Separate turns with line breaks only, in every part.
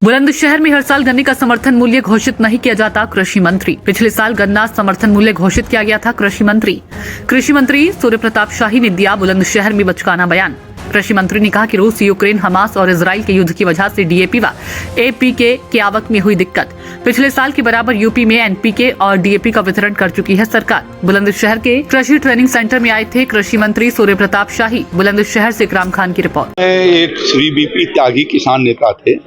बुलंदशहर में हर साल गन्ने का समर्थन मूल्य घोषित नहीं किया जाता, कृषि मंत्री। पिछले साल गन्ना समर्थन मूल्य घोषित किया गया था। कृषि मंत्री सूर्य प्रताप शाही ने दिया बुलंदशहर में बचकाना बयान। कृषि मंत्री ने कहा कि रूस, यूक्रेन, हमास और इजराइल के युद्ध की वजह से डीएपी व एपीके की आवक में हुई दिक्कत। पिछले साल के बराबर यूपी में एनपीके और डीएपी का वितरण कर चुकी है सरकार। बुलंदशहर के कृषि ट्रेनिंग सेंटर में आए थे कृषि मंत्री सूर्य प्रताप शाही। बुलंदशहर से इकराम खान की रिपोर्ट।
एक श्री बीपी त्यागी किसान नेता थे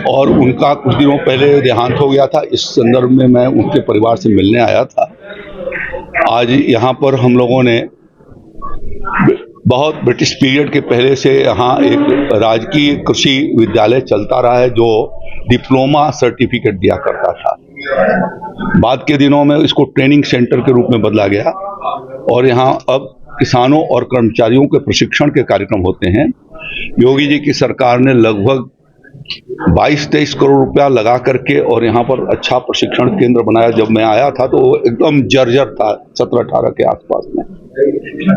और उनका कुछ दिनों पहले देहांत हो गया था। इस संदर्भ में मैं उनके परिवार से मिलने आया था। आज यहाँ पर हम लोगों ने बहुत ब्रिटिश पीरियड के पहले से यहाँ एक राजकीय कृषि विद्यालय चलता रहा है जो डिप्लोमा सर्टिफिकेट दिया करता था। बाद के दिनों में इसको ट्रेनिंग सेंटर के रूप में बदला गया और यहाँ अब किसानों और कर्मचारियों के प्रशिक्षण के कार्यक्रम होते हैं। योगी जी की सरकार ने लगभग 22-23 करोड़ रुपया लगा करके और यहाँ पर अच्छा प्रशिक्षण केंद्र बनाया। जब मैं आया था तो वो एकदम जर्जर था, 17-18 के आसपास में।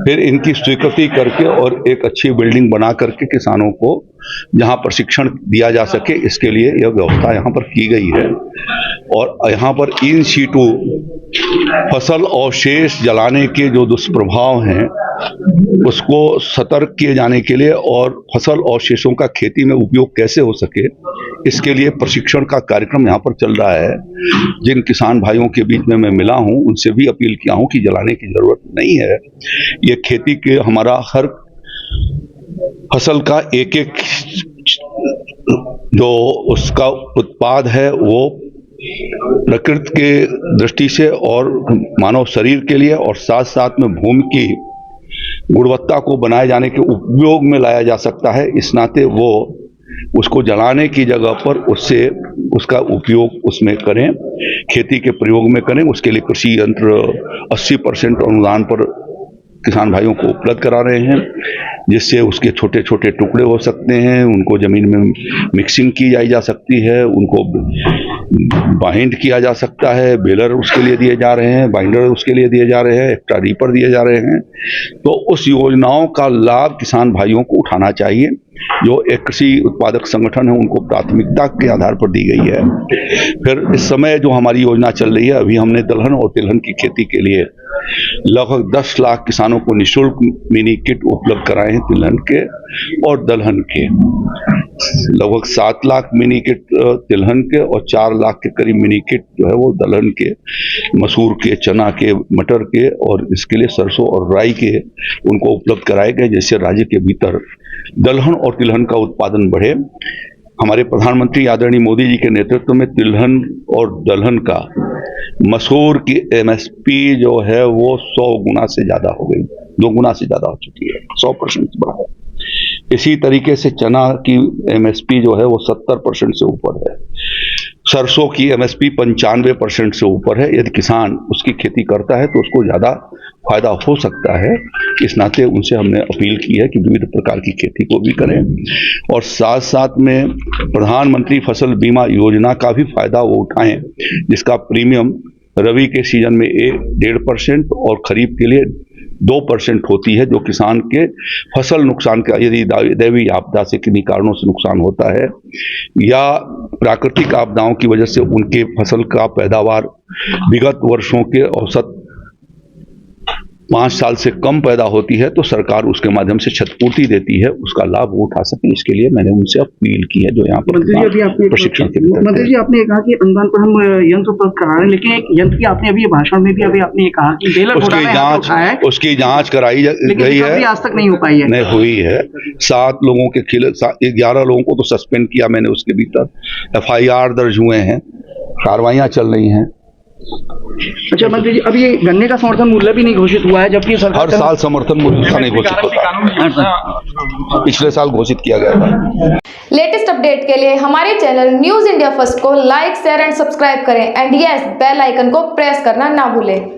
फिर इनकी स्वीकृति करके और एक अच्छी बिल्डिंग बना करके किसानों को जहाँ प्रशिक्षण दिया जा सके, इसके लिए यह व्यवस्था यहाँ पर की गई है। और यहाँ पर इन सीटू फसल अवशेष जलाने के जो दुष्प्रभाव हैं उसको सतर्क किए जाने के लिए और फसल अवशेषों का खेती में उपयोग कैसे हो सके, इसके लिए प्रशिक्षण का कार्यक्रम यहाँ पर चल रहा है। जिन किसान भाइयों के बीच में मैं मिला हूँ उनसे भी अपील किया हूँ कि जलाने की जरूरत नहीं है। ये खेती के हमारा हर फसल का एक एक जो उसका उत्पाद है वो प्रकृति के दृष्टि से और मानव शरीर के लिए और साथ साथ में भूमि की गुणवत्ता को बनाए जाने के उपयोग में लाया जा सकता है। इस नाते वो उसको जलाने की जगह पर उससे उसका उपयोग उसमें करें, खेती के प्रयोग में करें। उसके लिए कृषि यंत्र 80% अनुदान पर किसान भाइयों को उपलब्ध करा रहे हैं, जिससे उसके छोटे छोटे टुकड़े हो सकते हैं, उनको जमीन में मिक्सिंग की जा सकती है, उनको बाइंड किया जा सकता है। बेलर उसके लिए दिए जा रहे हैं, बाइंडर उसके लिए दिए जा रहे हैं, एक्स्ट्रा रीपर दिए जा रहे हैं। तो उस योजनाओं का लाभ किसान भाइयों को उठाना चाहिए। जो एक कृषि उत्पादक संगठन है उनको प्राथमिकता के आधार पर दी गई है। फिर इस समय जो हमारी योजना चल रही है, अभी हमने दलहन और तिलहन की खेती के लिए लगभग 10 लाख किसानों को निःशुल्क मिनी किट उपलब्ध कराए हैं। तिलहन के और दलहन के लगभग 7 लाख मिनी किट तिलहन के और 4 लाख के करीब मिनी किट जो है वो दलहन के, मसूर के, चना के, मटर के और इसके लिए सरसों और राई के उनको उपलब्ध कराए गए, जिससे राज्य के भीतर दलहन और तिलहन का उत्पादन बढ़े। हमारे प्रधानमंत्री आदरणीय मोदी जी के नेतृत्व में तिलहन और दलहन का मसूर की एमएसपी जो है वो 100 गुना से ज्यादा हो गई, 2 गुना से ज्यादा हो चुकी है, 100% बढ़ा है। इसी तरीके से चना की एमएसपी जो है वो 70% से ऊपर है। सरसों की एमएसपी 95% से ऊपर है। यदि किसान उसकी खेती करता है तो उसको ज्यादा फायदा हो सकता है। इस नाते उनसे हमने अपील की है कि विविध प्रकार की खेती को भी करें और साथ साथ में प्रधानमंत्री फसल बीमा योजना का भी फायदा वो उठाएं, जिसका प्रीमियम रबी के सीजन में 1.5% और खरीफ के लिए 2% होती है। जो किसान के फसल नुकसान का, यदि दैवीय आपदा से किन्हीं कारणों से नुकसान होता है या प्राकृतिक आपदाओं की वजह से उनके फसल का पैदावार विगत वर्षों के औसत 5 साल से कम पैदा होती है तो सरकार उसके माध्यम से क्षतिपूर्ति देती है, उसका लाभ वो उठा सके। इसके लिए मैंने उनसे अपील की है जो यहाँ पर प्रशिक्षण के लिए।
मंत्री जी, आपने कहा कि अनुदान पर हम यंत्र उपलब्ध करा रहे हैं, लेकिन एक यंत्र की आपने अभी भाषण में भी आपने ये कहा कि बेलर
उसकी जांच कराई गई है,
आज तक नहीं हो पाई है।
नहीं हुई है। 7 लोगों के खिलाफ 11 लोगों को तो सस्पेंड किया मैंने, उसके भीतर FIR दर्ज हुए हैं, कार्रवाइयां चल रही हैं।
अच्छा मंत्री जी, अब ये गन्ने का समर्थन मूल्य भी नहीं घोषित हुआ है, जबकि सरकार
हर साल समर्थन मूल्य नहीं घोषित होता। पिछले साल घोषित किया गया था।
लेटेस्ट अपडेट के लिए हमारे चैनल न्यूज इंडिया फर्स्ट को लाइक, शेयर एंड सब्सक्राइब करें एंड यस, बेल आइकन को प्रेस करना ना भूलें।